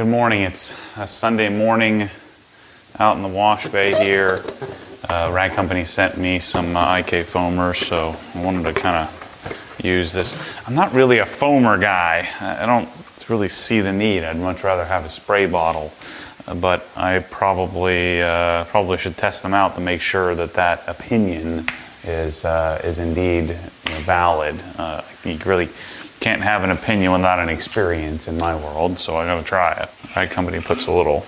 Good morning. It's a Sunday morning out in the wash bay here. Rag Company sent me some IK foamers, so I wanted to kind of use this. I'm not really a foamer guy. I don't really see the need. I'd much rather have a spray bottle, but I probably should test them out to make sure that opinion is indeed valid. You really can't have an opinion without an experience in my world, so I gotta try it. Rag Company puts a little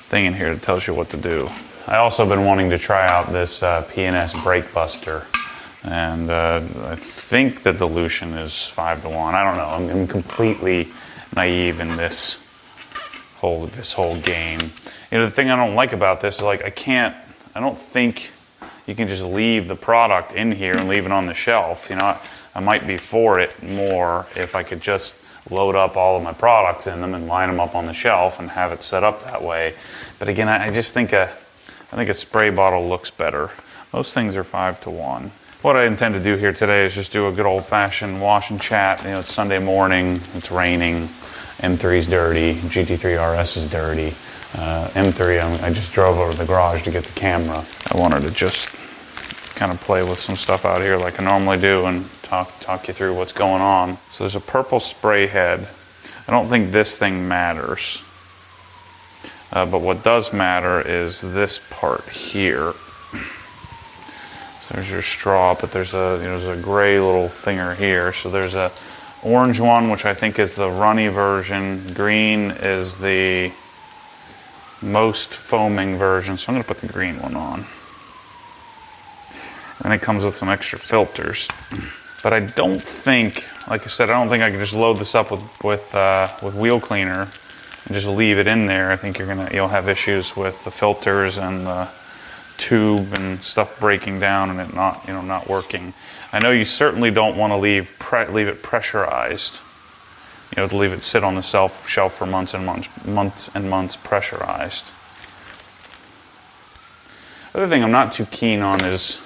thing in here that tells you what to do. I also been wanting to try out this P&S Brake Buster, and I think the dilution is 5-to-1. I don't know. I'm completely naive in this whole game. The thing I don't like about this is I don't think you can just leave the product in here and leave it on the shelf. I might be for it more if I could just load up all of my products in them and line them up on the shelf and have it set up that way. But again, I just think a spray bottle looks better. Most things are 5-to-1. What I intend to do here today is just do a good old-fashioned wash and chat. It's Sunday morning, it's raining, M3's dirty, GT3 RS is dirty. M3, I just drove over to the garage to get the camera. I wanted to just kind of play with some stuff out here like I normally do and talk you through what's going on. So there's a purple spray head. I don't think this thing matters, but what does matter is this part here. So there's your straw, but there's a gray little thinger here. So there's a orange one, which I think is the runny version. Green is the most foaming version, so I'm going to put the green one on. And it comes with some extra filters. But I don't think, like I said, I don't think I can just load this up with wheel cleaner and just leave it in there. I think you'll have issues with the filters and the tube and stuff breaking down and it not working. I know you certainly don't want to leave it pressurized. To leave it sit on the shelf for months and months pressurized. The other thing I'm not too keen on is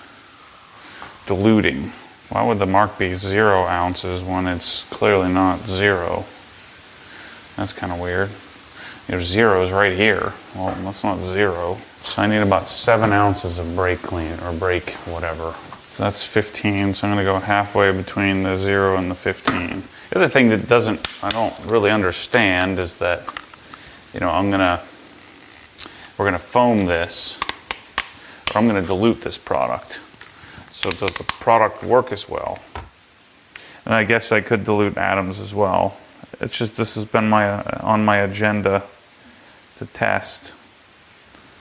diluting. Why would the mark be 0 ounces when it's clearly not 0? That's kind of weird. There's zeros right here. Well, that's not 0. So I need about 7 ounces of brake clean or brake whatever. So that's 15. So I'm going to go halfway between the 0 and the 15. The other thing that I don't really understand is that, we're gonna foam this, or I'm gonna dilute this product. So does the product work as well? And I guess I could dilute atoms as well. It's just this has been on my agenda to test.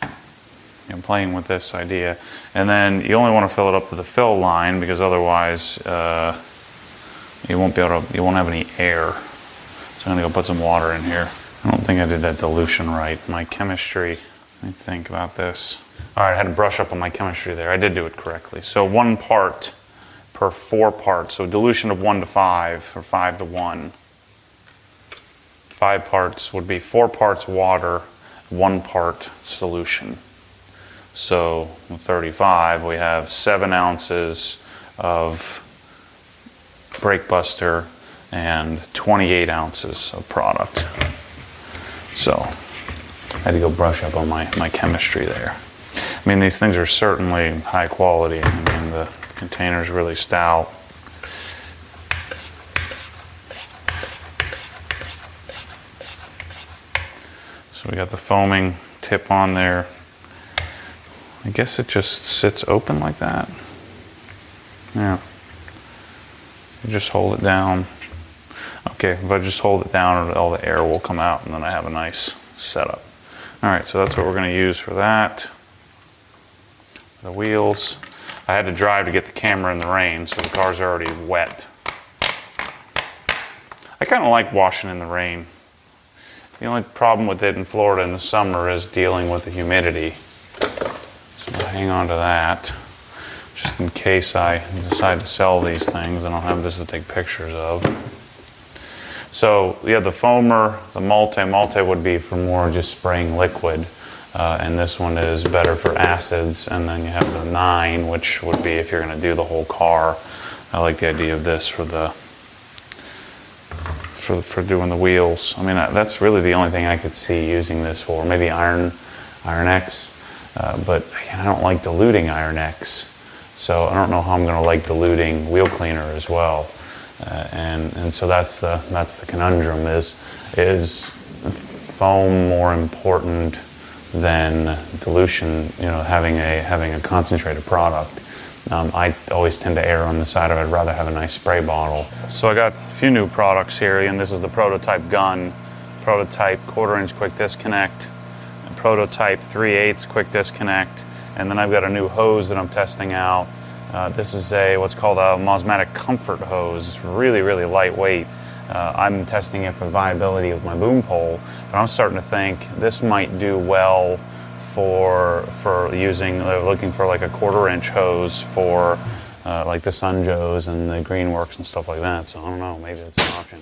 I'm playing with this idea, and then you only want to fill it up to the fill line because otherwise. You won't have any air. So I'm gonna go put some water in here. I don't think I did that dilution right. My chemistry, let me think about this. All right, I had to brush up on my chemistry there. I did do it correctly. So 1 part per 4 parts. So dilution of 1 to 5 or 5-to-1. 5 parts would be 4 parts water, 1 part solution. So with 35, we have 7 ounces of Brake Buster and 28 ounces of product. So I had to go brush up on my chemistry there. I mean, these things are certainly high quality. I mean, the container's really stout. So we got the foaming tip on there. I guess it just sits open like that. Yeah. You just hold it down. Okay, if I just hold it down, all the air will come out and then I have a nice setup. All right, so that's what we're gonna use for that. The wheels. I had to drive to get the camera in the rain, so the car's already wet. I kind of like washing in the rain. The only problem with it in Florida in the summer is dealing with the humidity. So I'll hang on to that. Just in case I decide to sell these things, I don't have this to take pictures of. So yeah, the foamer, the multi would be for more just spraying liquid. And this one is better for acids. And then you have the 9, which would be if you're gonna do the whole car. I like the idea of this for for doing the wheels. I mean, that's really the only thing I could see using this for. Maybe Iron X, but again, I don't like diluting Iron X, so I don't know how I'm going to like diluting wheel cleaner as well. And so that's the conundrum: is foam more important than dilution? You know, having a concentrated product. I always tend to err on the side of I'd rather have a nice spray bottle. So I got a few new products here, and this is the prototype gun, prototype 1/4 inch quick disconnect, prototype 3/8 quick disconnect, and then I've got a new hose that I'm testing out. This is what's called a Mosmatic Comfort hose. It's really, really lightweight. I'm testing it for viability with my boom pole, but I'm starting to think this might do well for using, looking for like a 1/4 inch hose for like the Sunjoes and the Greenworks and stuff like that. So I don't know, maybe that's an option.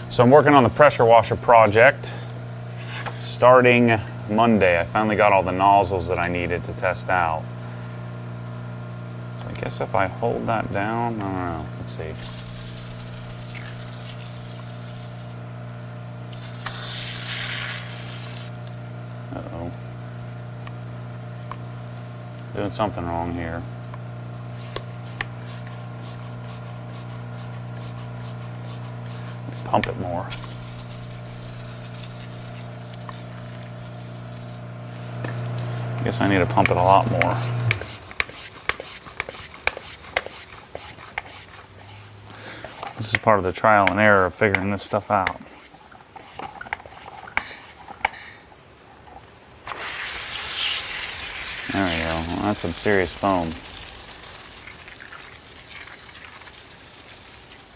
So I'm working on the pressure washer project starting Monday. I finally got all the nozzles that I needed to test out. So I guess if I hold that down, I don't know, let's see. Uh-oh. Doing something wrong here. Pump it more. I guess I need to pump it a lot more. This is part of the trial and error of figuring this stuff out. There we go. Well, that's some serious foam.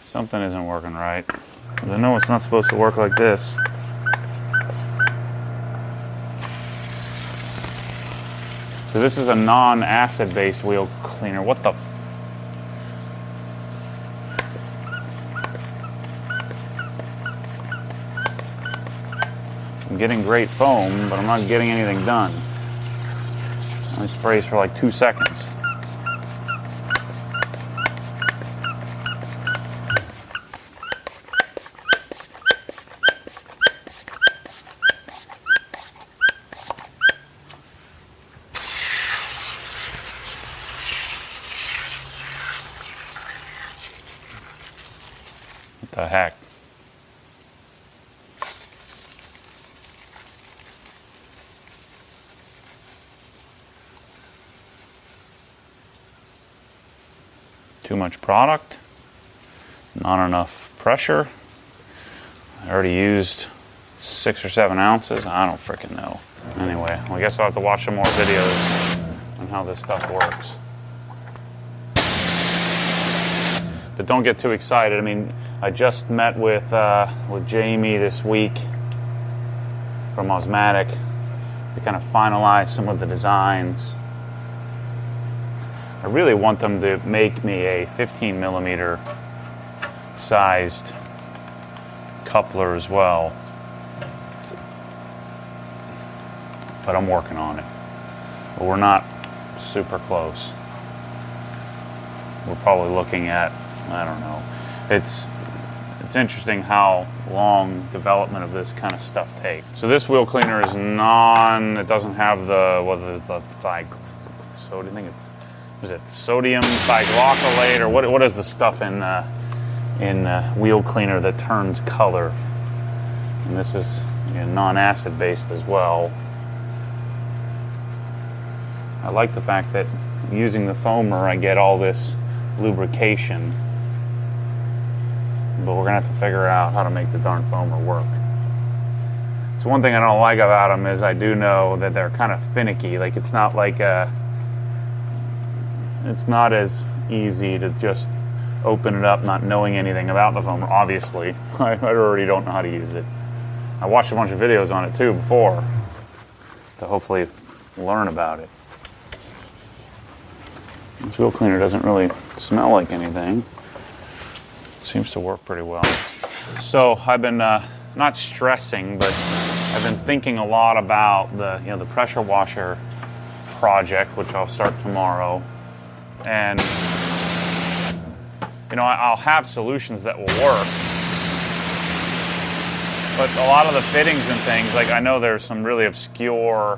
Something isn't working right. I know it's not supposed to work like this. So this is a non-acid based wheel cleaner. What the I'm getting great foam, but I'm not getting anything done. It only sprays for like 2 seconds. What the heck? Too much product, not enough pressure. I already used 6 or 7 ounces. I don't freaking know. Anyway, well, I guess I'll have to watch some more videos on how this stuff works. But don't get too excited. I mean, I just met with Jamie this week from Osmatic. We kind of finalized some of the designs. I really want them to make me a 15 millimeter sized coupler as well. But I'm working on it. But we're not super close. We're probably looking at, I don't know. It's interesting how long development of this kind of stuff takes. So this wheel cleaner is it doesn't have the sodium thioglycolate, or what is the stuff in wheel cleaner that turns color? And this is non-acid based as well. I like the fact that using the foamer I get all this lubrication, but we're gonna have to figure out how to make the darn foamer work. So one thing I don't like about them is I do know that they're kind of finicky. Like it's not like it's not as easy to just open it up not knowing anything about the foamer. Obviously, I already don't know how to use it. I watched a bunch of videos on it too before to hopefully learn about it. This wheel cleaner doesn't really smell like anything. Seems to work pretty well. So I've been not stressing, but I've been thinking a lot about the pressure washer project, which I'll start tomorrow. And, you know, I'll have solutions that will work. But a lot of the fittings and things, like I know there's some really obscure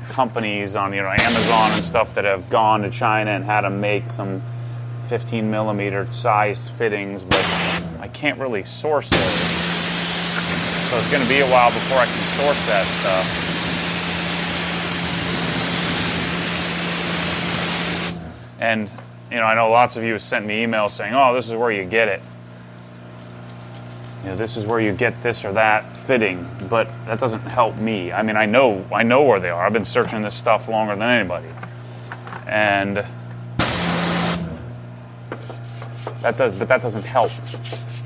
companies on, you know, Amazon and stuff that have gone to China and had to make some 15 millimeter sized fittings, but I can't really source those. So it's going to be a while before I can source that stuff. And, you know, I know lots of you have sent me emails saying, oh, this is where you get it. You know, this is where you get this or that fitting, but that doesn't help me. I mean, I know where they are. I've been searching this stuff longer than anybody. And that doesn't help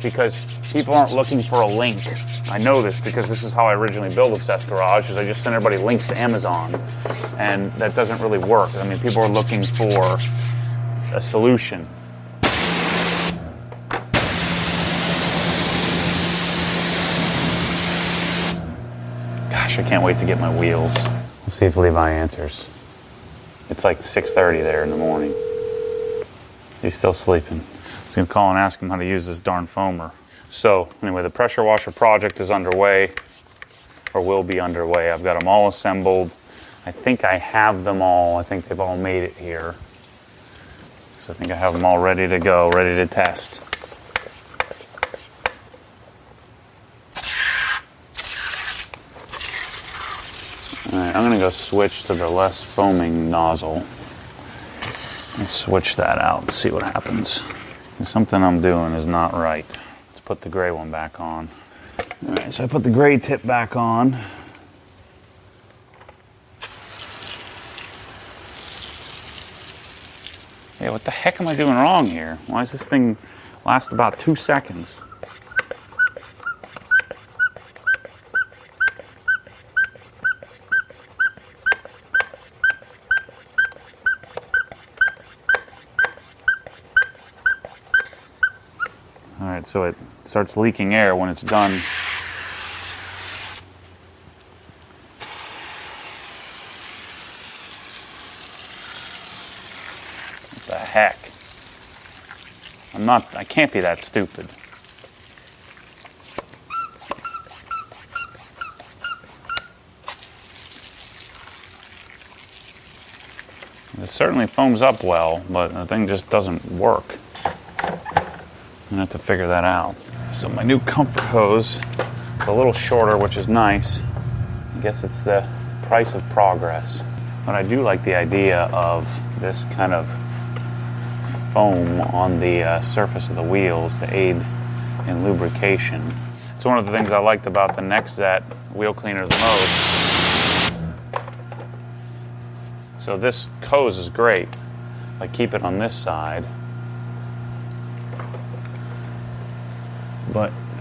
because people aren't looking for a link. I know this because this is how I originally built Obsessed Garage, is I just send everybody links to Amazon, and that doesn't really work. I mean, people are looking for a solution. Gosh, I can't wait to get my wheels. Let's see if Levi answers. It's like 6:30 there in the morning. He's still sleeping. I was going to call and ask him how to use this darn foamer. So, anyway, the pressure washer project is underway, or will be underway. I've got them all assembled. I think I have them all. I think they've all made it here. So I think I have them all ready to go, ready to test. Alright, I'm going to go switch to the less foaming nozzle and switch that out, see what happens. Something I'm doing is not right. Let's put the gray one back on. Alright, so I put the gray tip back on. Hey, what the heck am I doing wrong here? Why does this thing last about 2 seconds? Alright, so it starts leaking air when it's done. What the heck? I can't be that stupid. It certainly foams up well, but the thing just doesn't work. I'm gonna have to figure that out. So my new comfort hose is a little shorter, which is nice. I guess it's the price of progress. But I do like the idea of this kind of foam on the surface of the wheels to aid in lubrication. It's one of the things I liked about the Nexzat wheel cleaner the most. So this hose is great. I keep it on this side.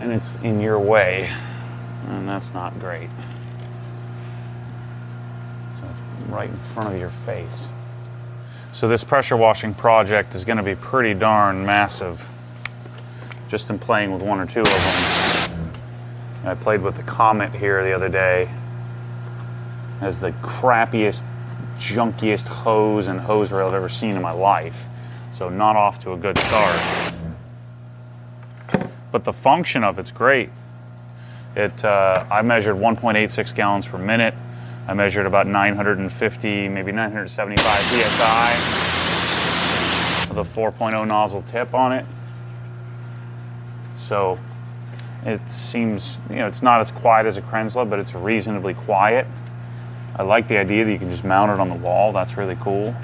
And it's in your way, and that's not great. So it's right in front of your face. So this pressure washing project is going to be pretty darn massive, just in playing with one or two of them. I played with the Comet here the other day. It has the crappiest, junkiest hose and hose rail I've ever seen in my life. So not off to a good start. But the function of it's great. I measured 1.86 gallons per minute. I measured about 950, maybe 975 PSI with a 4.0 nozzle tip on it. So it seems, you know, it's not as quiet as a Krensla, but it's reasonably quiet. I like the idea that you can just mount it on the wall. That's really cool.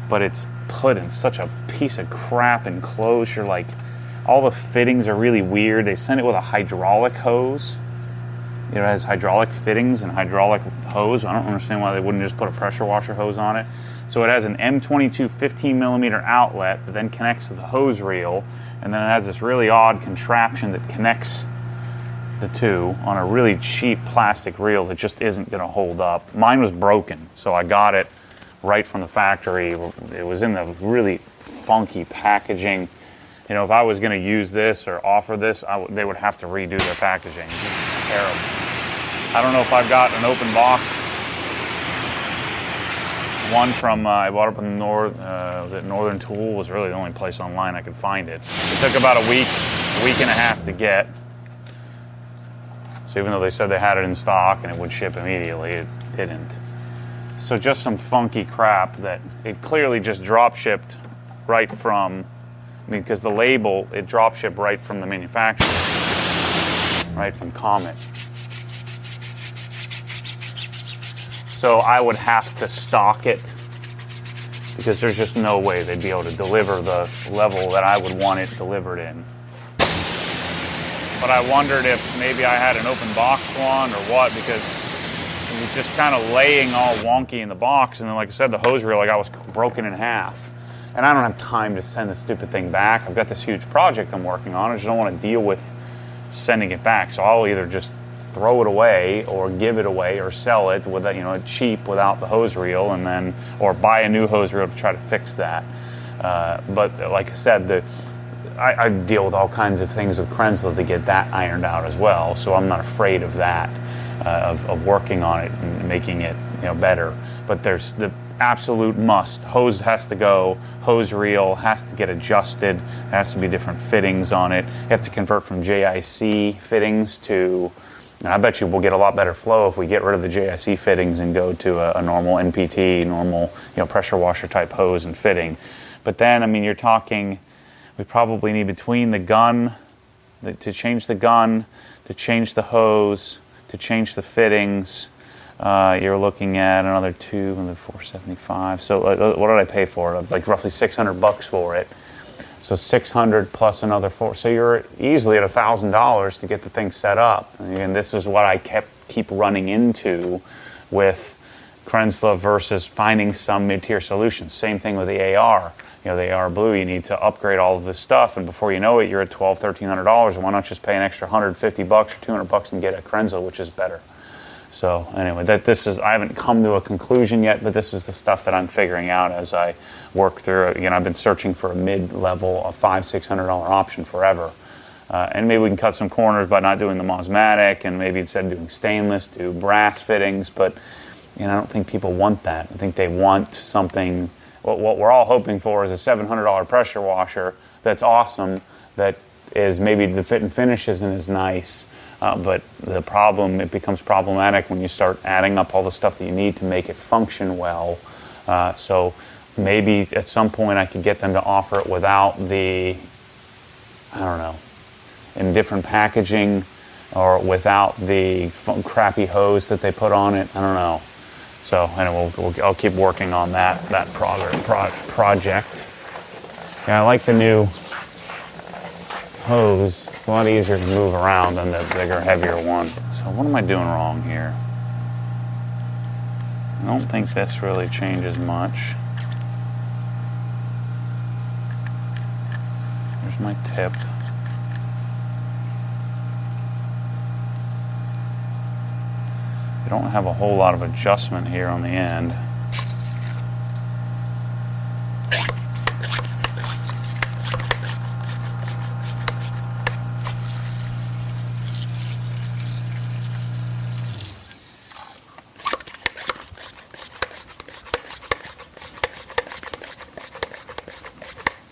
But it's put in such a piece of crap enclosure, like, all the fittings are really weird. They sent it with a hydraulic hose. You know, it has hydraulic fittings and hydraulic hose. I don't understand why they wouldn't just put a pressure washer hose on it. So it has an M92 15 millimeter outlet that then connects to the hose reel, and then it has this really odd contraption that connects the two on a really cheap plastic reel that just isn't going to hold up. Mine was broken, so I got it right from the factory. It was in the really funky packaging. You know, if I was going to use this or offer this, they would have to redo their packaging. It's terrible. I don't know if I've got an open box One from, I bought up in the Northern Tool was really the only place online I could find it. It took about a week and a half to get. So even though they said they had it in stock and it would ship immediately, it didn't. So just some funky crap that it clearly just drop shipped right from, because the label, it drop shipped right from the manufacturer, right from Comet. So I would have to stock it because there's just no way they'd be able to deliver the level that I would want it delivered in. But I wondered if maybe I had an open box one or what, because it was just kind of laying all wonky in the box. And then, like I said, the hose reel, like I was broken in half. And I don't have time to send the stupid thing back. I've got this huge project I'm working on. I just don't want to deal with sending it back. So I'll either just throw it away or give it away or sell it with, you know, cheap without the hose reel, and then, or buy a new hose reel to try to fix that. But like I said, I deal with all kinds of things with Krensler to get that ironed out as well. So I'm not afraid of that, of working on it and making it, you know, better. But there's the absolute must. Hose has to go. Hose reel has to get adjusted. There has to be different fittings on it. You have to convert from JIC fittings to, and I bet you we'll get a lot better flow if we get rid of the JIC fittings and go to a normal NPT, normal, you know, pressure washer type hose and fitting. But then, I mean, you're talking, we probably need between the gun, to change the gun, to change the hose, to change the fittings. You're looking at another $475. So what did I pay for it? Like roughly $600 for it. So $600 plus another $400. So you're easily at $1,000 to get the thing set up. And this is what I keep running into with Krensler versus finding some mid-tier solutions. Same thing with the AR. You know, the AR Blue, you need to upgrade all of this stuff, and before you know it, you're at $1,200, $1,300. Why not just pay an extra $150 or $200 and get a Krensler, which is better? So anyway, I haven't come to a conclusion yet, but this is the stuff that I'm figuring out as I work through it. Again, I've been searching for a mid-level, a $500-$600 option forever. And maybe we can cut some corners by not doing the Mosmatic, and maybe instead of doing stainless, do brass fittings. But you know, I don't think people want that. I think they want something. What we're all hoping for is a $700 pressure washer that's awesome, that is maybe the fit and finish isn't as nice. But the problem, it becomes problematic when you start adding up all the stuff that you need to make it function well. So maybe at some point I could get them to offer it without the, I don't know, in different packaging, or without the crappy hose that they put on it. I don't know. So anyway, I'll keep working on that project. Yeah, I like the new hose. It's a lot easier to move around than the bigger, heavier one. So what am I doing wrong here? I don't think this really changes much. There's my tip. I don't have a whole lot of adjustment here on the end.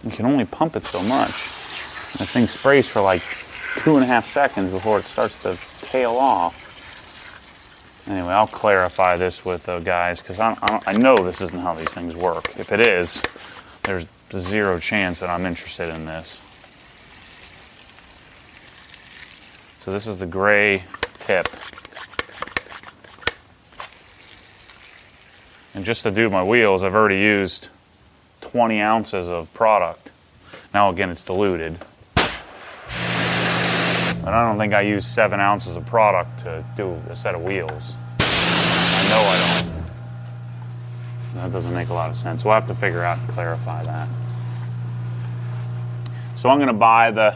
You can only pump it so much. The thing sprays for like 2.5 seconds before it starts to tail off. Anyway, I'll clarify this with the guys, because I know this isn't how these things work. If it is, there's zero chance that I'm interested in this. So this is the gray tip. And just to do my wheels, I've already used 20 ounces of product. Now again, it's diluted. But I don't think I use 7 ounces of product to do a set of wheels. I know I don't. That doesn't make a lot of sense. We'll have to figure out and clarify that. So I'm going to buy the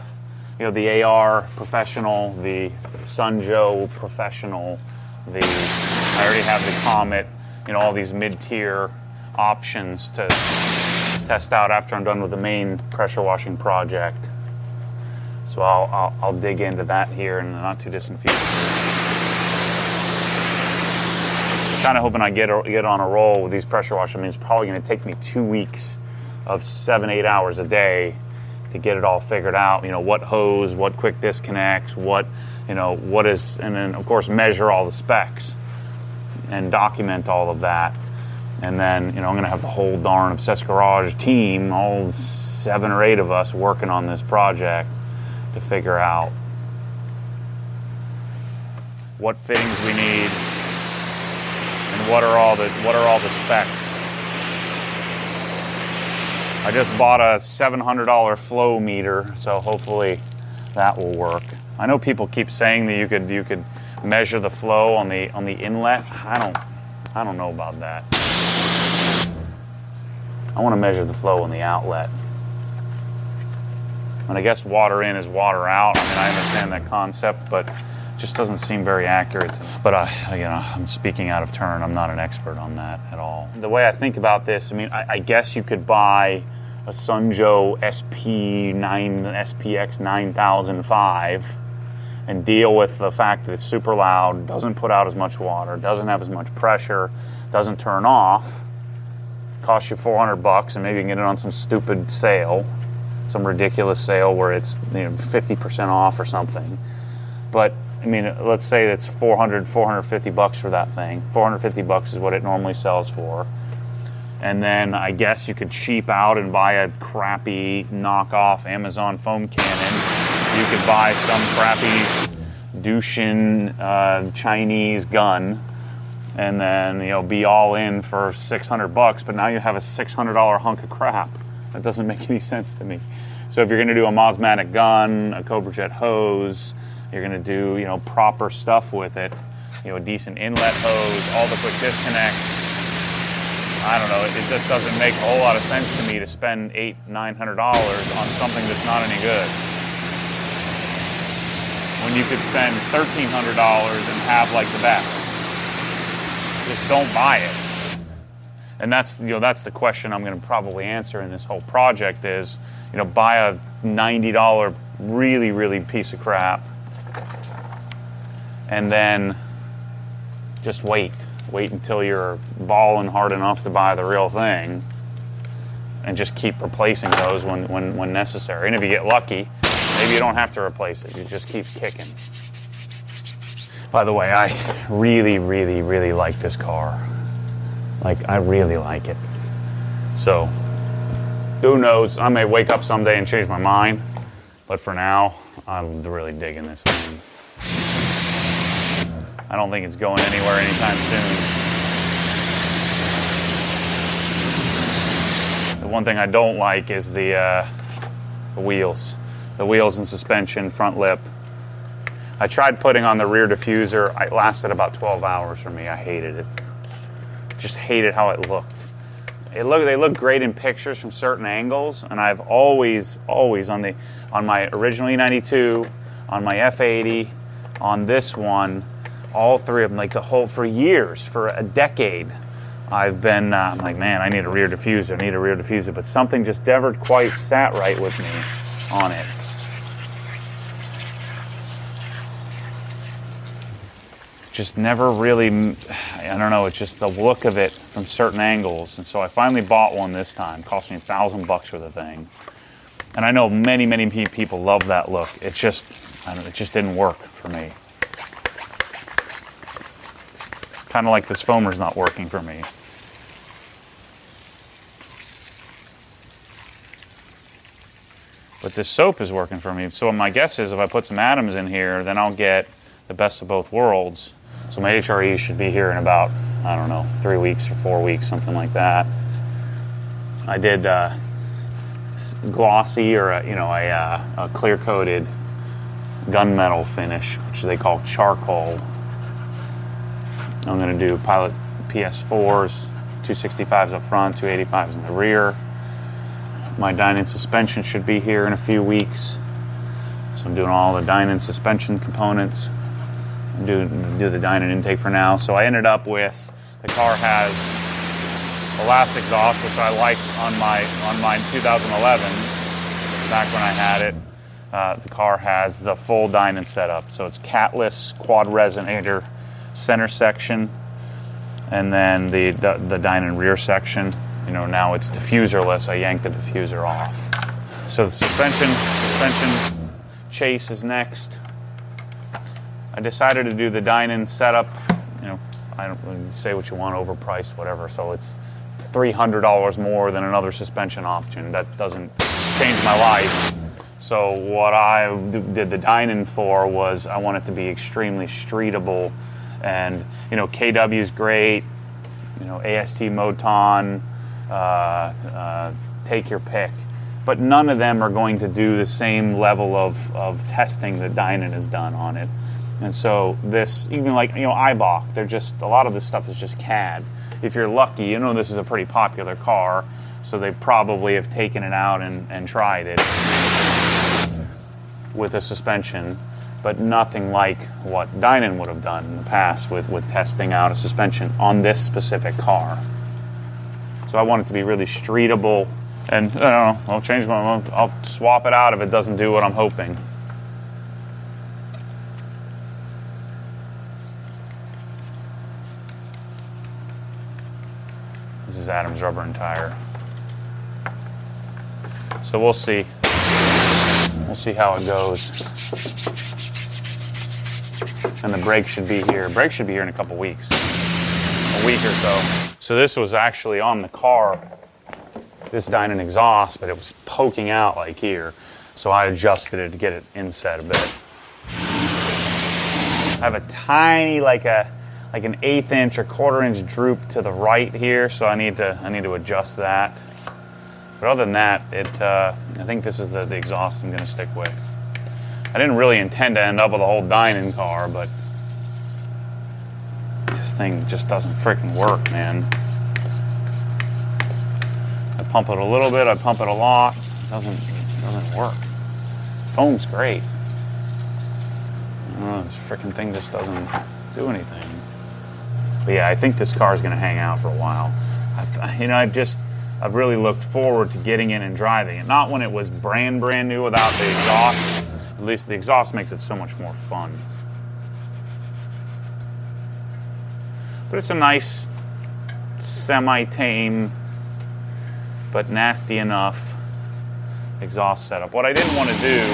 AR Professional, the Sunjo Professional, I already have the Comet, all these mid-tier options to test out after I'm done with the main pressure washing project. So I'll dig into that here in the not too distant future. kind of hoping I get on a roll with these pressure washers. I mean, it's probably going to take me 2 weeks of 7-8 hours a day to get it all figured out. You know, what hose, what quick disconnects, what, you know, what is, and then of course measure all the specs and document all of that. And then, you know, I'm going to have the whole darn Obsessed Garage team, all 7 or 8 of us working on this project to figure out what fittings we need and what are all the specs. I just bought a $700 flow meter, so hopefully that will work. I know people keep saying that you could measure the flow on the inlet. I don't know about that. I want to measure the flow on the outlet. And I guess water in is water out. I mean, I understand that concept, but it just doesn't seem very accurate to me. But you know, I'm speaking out of turn. I'm not an expert on that at all. The way I think about this, I mean, I guess you could buy a Sunjo SPX 9005 and deal with the fact that it's super loud, doesn't put out as much water, doesn't have as much pressure, doesn't turn off. Costs you $400, and maybe you can get it on some stupid sale, some ridiculous sale where it's, you know, 50% off or something. But I mean, let's say it's $450 for that thing. $450 is what it normally sells for. And then I guess you could cheap out and buy a crappy knockoff Amazon foam cannon. You could buy some crappy Dilution Chinese gun, and then, you know, be all in for $600. But now you have a $600 hunk of crap. That doesn't make any sense to me. So if you're going to do a Mosmatic gun, a Cobra Jet hose, you're going to do, you know, proper stuff with it. You know, a decent inlet hose, all the quick disconnects. I don't know. It just doesn't make a whole lot of sense to me to spend $800-900 on something that's not any good, when you could spend $1,300 and have like the best. Just don't buy it. And that's, you know, that's the question I'm going to probably answer in this whole project is, you know, buy a $90 really piece of crap and then just wait until you're balling hard enough to buy the real thing, and just keep replacing those when necessary. And if you get lucky, maybe you don't have to replace it. You just keep kicking. By the way, I really like this car. Like, I really like it. So, who knows? I may wake up someday and change my mind. But for now, I'm really digging this thing. I don't think it's going anywhere anytime soon. The one thing I don't like is the wheels. The wheels and suspension, front lip. I tried putting on the rear diffuser. It lasted about 12 hours for me. I hated it. Just hated how it looked. They look great in pictures from certain angles, and I've always on my original E92, on my F80, on this one, all three of them, like for years, for a decade, I've been I'm like, man, I need a rear diffuser, but something just never quite sat right with me on it. Just never really, I don't know, it's just the look of it from certain angles. And so I finally bought one this time. It cost me $1,000 for the thing. And I know many people love that look. It just didn't work for me. Kind of like this foamer's not working for me. But this soap is working for me. So my guess is if I put some atoms in here, then I'll get the best of both worlds. So my HRE should be here in about, I don't know, 3 weeks or 4 weeks, something like that. I did glossy or a clear-coated gunmetal finish, which they call charcoal. I'm going to do Pilot PS4s, 265s up front, 285s in the rear. My dyno suspension should be here in a few weeks. So I'm doing all the dyno suspension components. Do the dyno intake for now. So I ended up with, the car has the last exhaust, which I liked on my 2011, back when I had it. The car has the full dyno setup. So it's catless quad resonator center section. And then the Dinan rear section, you know, now it's diffuserless. I yanked the diffuser off. So the suspension chase is next. I decided to do the Dinan setup. You know, I don't say what you want, overpriced, whatever. So it's $300 more than another suspension option. That doesn't change my life. So what I did the Dinan for was I want it to be extremely streetable. And, you know, KW is great, you know, AST Moton, take your pick. But none of them are going to do the same level of testing that Dinan has done on it. And so this, even like, you know, Eibach, they're just, a lot of this stuff is just CAD. If you're lucky, you know this is a pretty popular car, so they probably have taken it out and tried it with a suspension, but nothing like what Dinan would have done in the past with testing out a suspension on this specific car. So I want it to be really streetable, and I don't know, I'll swap it out if it doesn't do what I'm hoping. This is Adam's rubber and tire. So we'll see. We'll see how it goes. And the brake should be here. Brake should be here in a couple weeks. A week or so. So this was actually on the car, this Dinan exhaust, but it was poking out like here. So I adjusted it to get it inset a bit. I have a tiny, like an 1/8 inch or 1/4 inch droop to the right here, so I need to adjust that. But other than that, I think this is the exhaust I'm going to stick with. I didn't really intend to end up with a whole Dinan car, but this thing just doesn't freaking work, man. I pump it a little bit, I pump it a lot. It doesn't work. Foam's great. I don't know, this freaking thing just doesn't do anything. But yeah, I think this car is going to hang out for a while. I've really looked forward to getting in and driving it. Not when it was brand new without the exhaust. At least the exhaust makes it so much more fun. But it's a nice, semi-tame, but nasty enough exhaust setup. What I didn't want to do,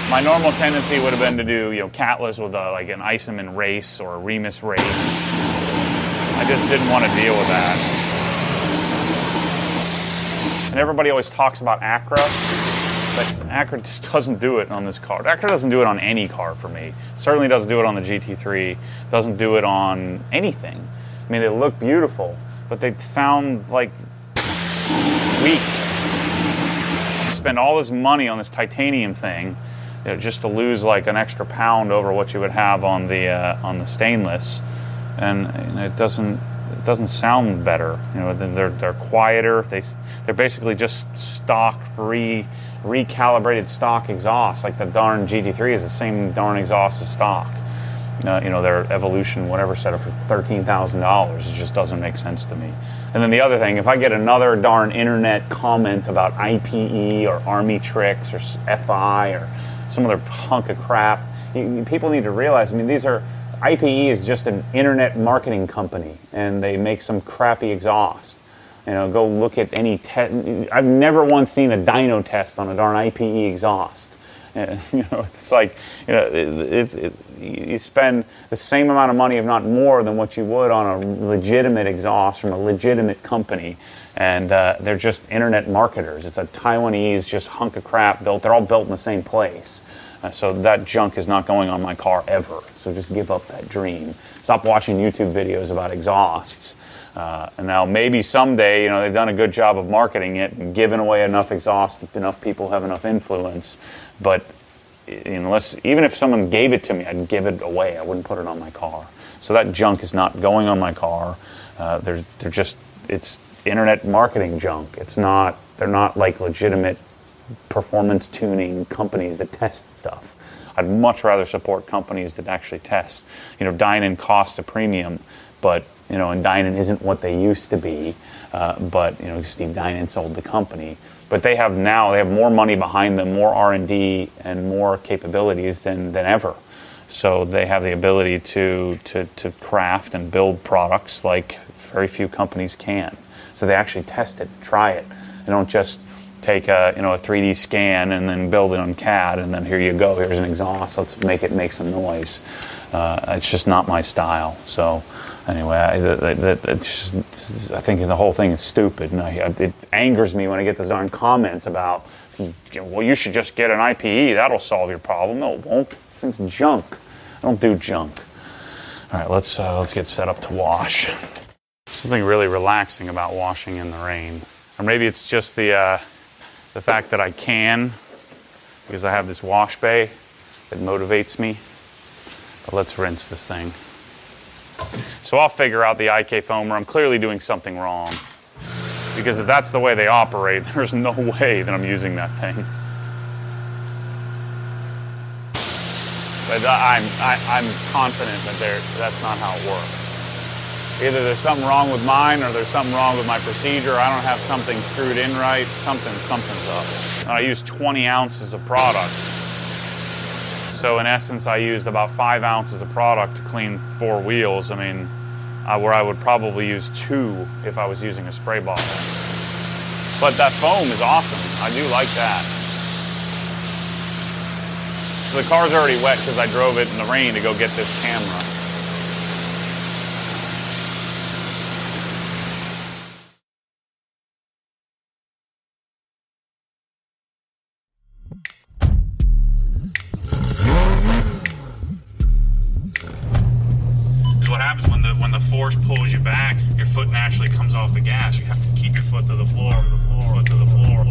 my normal tendency would have been to do, you know, catless with like an Iceman race or a Remus race. I just didn't want to deal with that. And everybody always talks about Acura, but Acura just doesn't do it on this car. Acura doesn't do it on any car for me. Certainly doesn't do it on the GT3. Doesn't do it on anything. I mean, they look beautiful, but they sound like weak. You spend all this money on this titanium thing, you know, just to lose like an extra pound over what you would have on the stainless, and it doesn't sound better. You know, they're quieter. They're basically just stock recalibrated stock exhaust. Like the darn GT3 is the same darn exhaust as stock. You know, their Evolution whatever setup for $13,000. It just doesn't make sense to me. And then the other thing, if I get another darn internet comment about IPE or Army Tricks or FI or some other hunk of crap, people need to realize. I mean, IPE is just an internet marketing company, and they make some crappy exhaust. You know, go look at any test. I've never once seen a dyno test on a darn IPE exhaust. You know, it's like, you know, you spend the same amount of money, if not more, than what you would on a legitimate exhaust from a legitimate company, and they're just internet marketers. It's a Taiwanese just hunk of crap built. They're all built in the same place. So that junk is not going on my car ever. So just give up that dream. Stop watching YouTube videos about exhausts. And now maybe someday, you know, they've done a good job of marketing it and giving away enough exhaust, enough people have enough influence. But even if someone gave it to me, I'd give it away. I wouldn't put it on my car. So that junk is not going on my car. It's internet marketing junk. They're not like legitimate performance tuning companies that test stuff. I'd much rather support companies that actually test. You know, Dinan costs a premium, but, you know, and Dinan isn't what they used to be. But, you know, Steve Dinan sold the company. But they have more money behind them, more R&D, and more capabilities than ever. So they have the ability to craft and build products like very few companies can. So they actually test it, try it. They don't just take a 3D scan and then build it on CAD and then here you go, here's an exhaust, let's make it make some noise. It's just not my style. So anyway, I think the whole thing is stupid, and it angers me when I get those darn comments about, well, you should just get an IPE, that'll solve your problem. No, it won't. This thing's junk. I don't do junk. All right, let's get set up to wash. Something really relaxing about washing in the rain, or maybe it's just the fact that I can, because I have this wash bay that motivates me. But let's rinse this thing. So I'll figure out the IK foamer. I'm clearly doing something wrong, because if that's the way they operate, there's no way that I'm using that thing. But I'm confident that that's not how it works. Either there's something wrong with mine, or there's something wrong with my procedure. I don't have something screwed in right. Something's up. And I use 20 ounces of product. So in essence, I used about 5 ounces of product to clean 4 wheels. I mean, where I would probably use 2 if I was using a spray bottle. But that foam is awesome. I do like that. So the car's already wet because I drove it in the rain to go get this camera. What happens when the force pulls you back, your foot naturally comes off the gas. You have to keep your foot to the floor, foot to the floor.